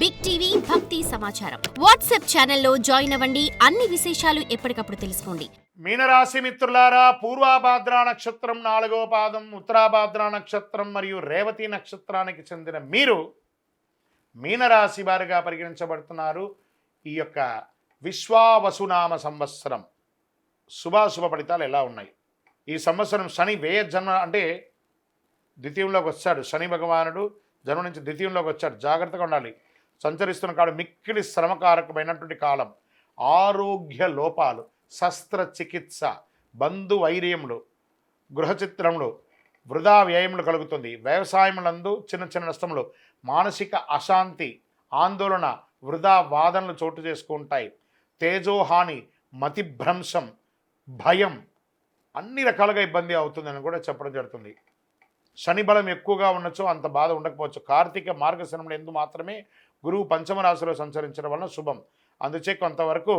Big TV భక్తి సమాచారం WhatsApp ఛానల్లో జాయిన్ అవ్వండి. అన్ని విశేషాలు ఎప్పటికప్పుడు తెలుసుకోండి. మీనరాశి మిత్రులారా, పూర్వాభాద్ర నక్షత్రం 4వ పాదం, ఉత్తరాభాద్ర నక్షత్రం మరియు రేవతి నక్షత్రానికి చెందిన మీరు మీనరాశి వారిగా పరిగణించబడుతున్నారు. ఈ యొక్క విశ్వావసునామ సంవత్సరం శుభాశుభ ఫలితాలు ఎలా ఉన్నాయి? ఈ సంవత్సరం శని వ్యయ జన్మ అంటే ద్వితీయంలోకి వచ్చాడు. శని భగవానుడు జన్మ నుంచి ద్వితీయంలోకి వచ్చాడు. జాగ్రత్తగా ఉండాలి. సంచరిస్తున్న కాలం మిక్కిలి శ్రమకారకమైనటువంటి కాలం. ఆరోగ్య లోపాలు, శస్త్రచికిత్స, బంధువైర్యములు, గృహచిత్రములు, వృధా వ్యయములు కలుగుతుంది. వ్యవసాయములందు చిన్న చిన్న నష్టములు, మానసిక అశాంతి, ఆందోళన, వృధా వాదనలు చోటు చేసుకుంటాయి. తేజోహాని, మతిభ్రంశం, భయం, అన్ని రకాలుగా ఇబ్బంది అవుతుందని కూడా చెప్పడం జరుగుతుంది. శని బలం ఎక్కువగా ఉండొచ్చు, అంత బాధ ఉండకపోవచ్చు. కార్తీక మార్గశిరములు ఎందు మాత్రమే గురువు పంచమ రాశిలో సంచరించడం వలన శుభం. అందుచే కొంతవరకు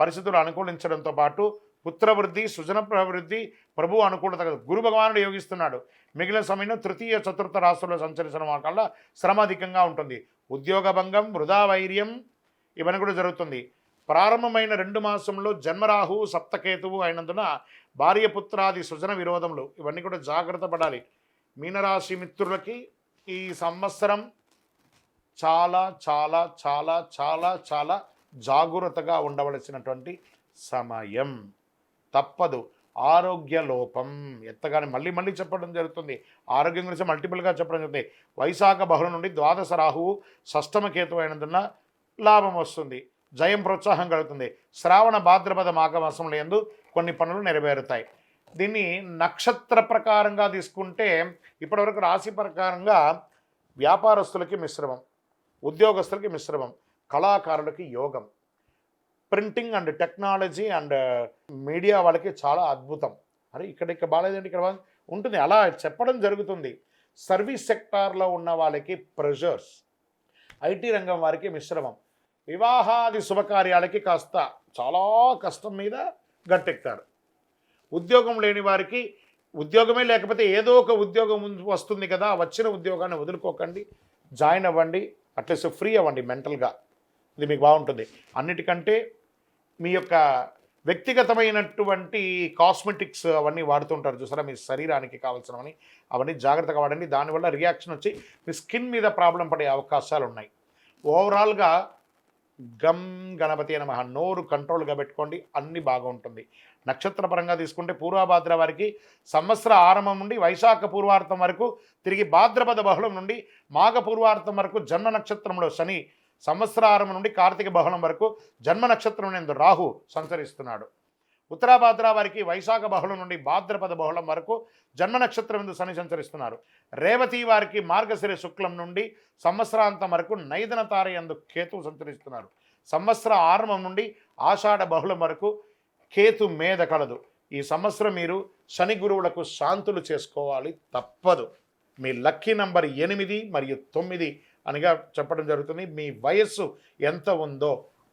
పరిస్థితులు అనుకూలించడంతో పాటు పుత్రవృద్ధి, సుజన ప్రవృద్ధి, ప్రభు అనుకూలత, గురు భగవానుడు యోగిస్తున్నాడు. మిగిలిన సమయంలో తృతీయ చతుర్థ రాశుల్లో సంచరించడం వల్ల శ్రమ అధికంగా ఉంటుంది. ఉద్యోగ భంగం, వృధా వైర్యం ఇవన్నీ కూడా జరుగుతుంది. ప్రారంభమైన 2 మాసంలో జన్మరాహు సప్తకేతువు అయినందున భార్యపుత్రాది సుజన విరోధములు ఇవన్నీ కూడా జాగ్రత్త పడాలి. మీనరాశి మిత్రులకి ఈ సంవత్సరం చాలా చాలా చాలా చాలా చాలా జాగ్రత్తగా ఉండవలసినటువంటి సమయం. తప్పదు. ఆరోగ్య లోపం ఎత్తగానే మళ్ళీ మళ్ళీ చెప్పడం జరుగుతుంది. ఆరోగ్యం గురించి మల్టిపుల్గా చెప్పడం జరుగుతుంది. వైశాఖ బహుళ నుండి ద్వాదశ రాహువు షష్టమ కేతు అయినందున లాభం వస్తుంది. జయం, ప్రోత్సాహం కలుగుతుంది. శ్రావణ భాద్రపద మాఘమాసంలో యందు కొన్ని పనులు నెరవేరుతాయి. దీన్ని నక్షత్ర ప్రకారంగా తీసుకుంటే ఇప్పటివరకు రాశి ప్రకారంగా వ్యాపారస్తులకి మిశ్రమం, ఉద్యోగస్తులకి మిశ్రమం, కళాకారులకి యోగం, printing and technology and media వాళ్ళకి చాలా అద్భుతం. అరే ఇక్కడ బాగాలేదండి, ఇక్కడ ఉంటుంది, అలా చెప్పడం జరుగుతుంది. సర్వీస్ సెక్టార్లో ఉన్న వాళ్ళకి ప్రెషర్స్, ఐటీ రంగం వారికి మిశ్రమం, వివాహాది శుభకార్యాలకి కాస్త చాలా కష్టం మీద గట్టెక్తారు. ఉద్యోగం లేని వారికి ఉద్యోగమే లేకపోతే ఏదో ఒక ఉద్యోగం వస్తుంది కదా, వచ్చిన ఉద్యోగాన్ని వదులుకోకండి, జాయిన్ అవ్వండి, అట్లీస్ట్ ఫ్రీ అవ్వండి మెంటల్గా. ఇది మీకు బాగుంటుంది. అన్నిటికంటే మీ యొక్క వ్యక్తిగతమైనటువంటి కాస్మెటిక్స్ అవన్నీ వాడుతుంటారు చూసారా, మీ శరీరానికి కావాల్సినవని, అవన్నీ జాగ్రత్తగా వాడండి. దానివల్ల రియాక్షన్ వచ్చి మీ స్కిన్ మీద ప్రాబ్లం పడే అవకాశాలు ఉన్నాయి. ఓవరాల్గా గం గణపతి నమః, నోరు కంట్రోల్గా పెట్టుకోండి, అన్నీ బాగుంటుంది. నక్షత్రపరంగా తీసుకుంటే పూర్వభాద్ర వారికి సంవత్సర ఆరంభం నుండి వైశాఖ పూర్వార్థం వరకు, తిరిగి భాద్రపద బహుళం నుండి మాఘ పూర్వార్థం వరకు జన్మ నక్షత్రంలో శని, సంవత్సర ఆరంభం నుండి కార్తీక బహుళం వరకు జన్మ నక్షత్రం నందు రాహు సంచరిస్తున్నాడు. ఉత్తరాభాద్ర వారికి వైశాఖ బహుళం నుండి భాద్రపద బహుళం వరకు జన్మ నక్షత్రం నందు శని సంచరిస్తున్నారు. రేవతి వారికి మార్గశిర శుక్లం నుండి సంవత్సరాంతం వరకు నైదన తార యందు కేతువు సంచరిస్తున్నారు. సంవత్సర ఆరంభం నుండి ఆషాఢ బహుళం వరకు కేతు మేధ కలదు. ఈ సంవత్సరం మీరు శని గురువులకు శాంతులు చేసుకోవాలి, తప్పదు. మీ లక్కీ నంబర్ 8 మరియు 9 అనిగా చెప్పడం జరుగుతుంది. మీ వయస్సు ఎంత ఉందో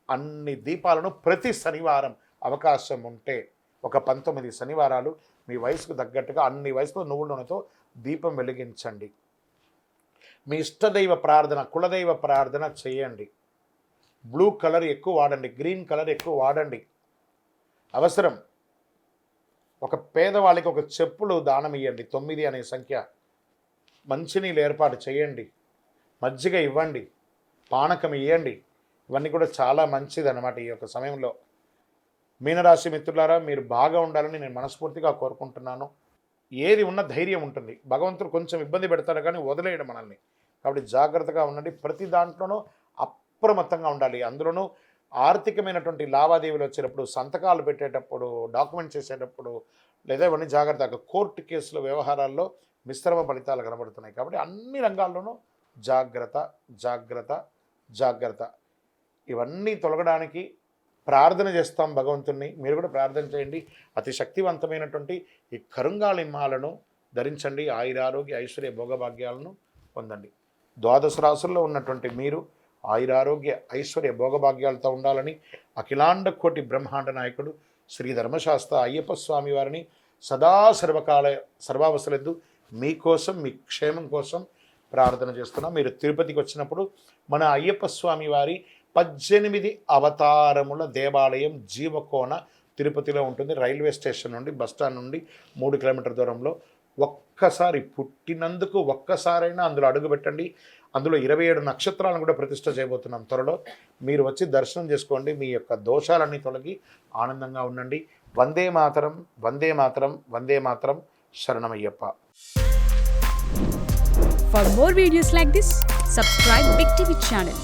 అన్ని దీపాలను ప్రతి శనివారం అవకాశం ఉంటే ఒక 19 శనివారాలు మీ వయసుకు తగ్గట్టుగా అన్ని వయసులో నువ్వుల నూనెతో దీపం వెలిగించండి. మీ ఇష్టదైవ ప్రార్థన, కులదైవ ప్రార్థన చేయండి. బ్లూ కలర్ ఎక్కువ వాడండి, గ్రీన్ కలర్ ఎక్కువ వాడండి. అవసరం. ఒక పేదవాళ్ళకి ఒక చెప్పులు దానం ఇవ్వండి. 9 అనే సంఖ్య. మంచినీళ్ళు ఏర్పాటు చేయండి, మజ్జిగ ఇవ్వండి, పానకం ఇవ్వండి. ఇవన్నీ కూడా చాలా మంచిది అన్నమాట ఈ యొక్క సమయంలో. మీనరాశి మిత్రులారా, మీరు బాగా ఉండాలని నేను మనస్ఫూర్తిగా కోరుకుంటున్నాను. ఏది ఉన్న ధైర్యం ఉంటుంది. భగవంతుడు కొంచెం ఇబ్బంది పెడతాడు కానీ వదిలేయడం మనల్ని. కాబట్టి జాగ్రత్తగా ఉండండి. ప్రతి దాంట్లోనూ అప్రమత్తంగా ఉండాలి. అందులోనూ ఆర్థికమైనటువంటి లావాదేవీలు వచ్చేటప్పుడు, సంతకాలు పెట్టేటప్పుడు, డాక్యుమెంట్ చేసేటప్పుడు, లేదా ఇవన్నీ జాగ్రత్తగా. కోర్టు కేసుల వ్యవహారాల్లో మిశ్రమ ఫలితాలు కనబడుతున్నాయి. కాబట్టి అన్ని రంగాల్లోనూ జాగ్రత్త జాగ్రత్త జాగ్రత్త. ఇవన్నీ తొలగడానికి ప్రార్థన చేస్తాం భగవంతుణ్ణి. మీరు కూడా ప్రార్థన చేయండి. అతి శక్తివంతమైనటువంటి ఈ కరుంగాళిమాలను ధరించండి. ఆయురారోగ్య ఐశ్వర్య భోగభాగ్యాలను పొందండి. ద్వాదశ రాశుల్లో ఉన్నటువంటి మీరు ఆయురారోగ్య ఐశ్వర్య భోగభాగ్యాలతో ఉండాలని అఖిలాండ కోటి బ్రహ్మాండ నాయకుడు శ్రీ ధర్మశాస్త్ర అయ్యప్ప స్వామి వారిని సదా సర్వకాల సర్వావసరద్దు మీకోసం, మీ క్షేమం కోసం ప్రార్థన చేస్తున్నాం. మీరు తిరుపతికి వచ్చినప్పుడు మన అయ్యప్ప స్వామి వారి 18 అవతారముల దేవాలయం జీవకోన తిరుపతిలో ఉంటుంది. రైల్వే స్టేషన్ నుండి బస్టాండ్ నుండి 3 కిలోమీటర్ దూరంలో. ఒక్కసారి పుట్టినందుకు ఒక్కసారైనా అందులో అడుగు పెట్టండి. అందులో 27 నక్షత్రాలను కూడా ప్రతిష్ఠ చేయబోతున్నాం త్వరలో. మీరు వచ్చి దర్శనం చేసుకోండి. మీ యొక్క దోషాలన్నీ తొలగి ఆనందంగా ఉండండి. వందే మాతరం, వందే మాతరం, వందే మాతరం. శరణమయ్యప్ప. For more videos like this, subscribe Big TV channel.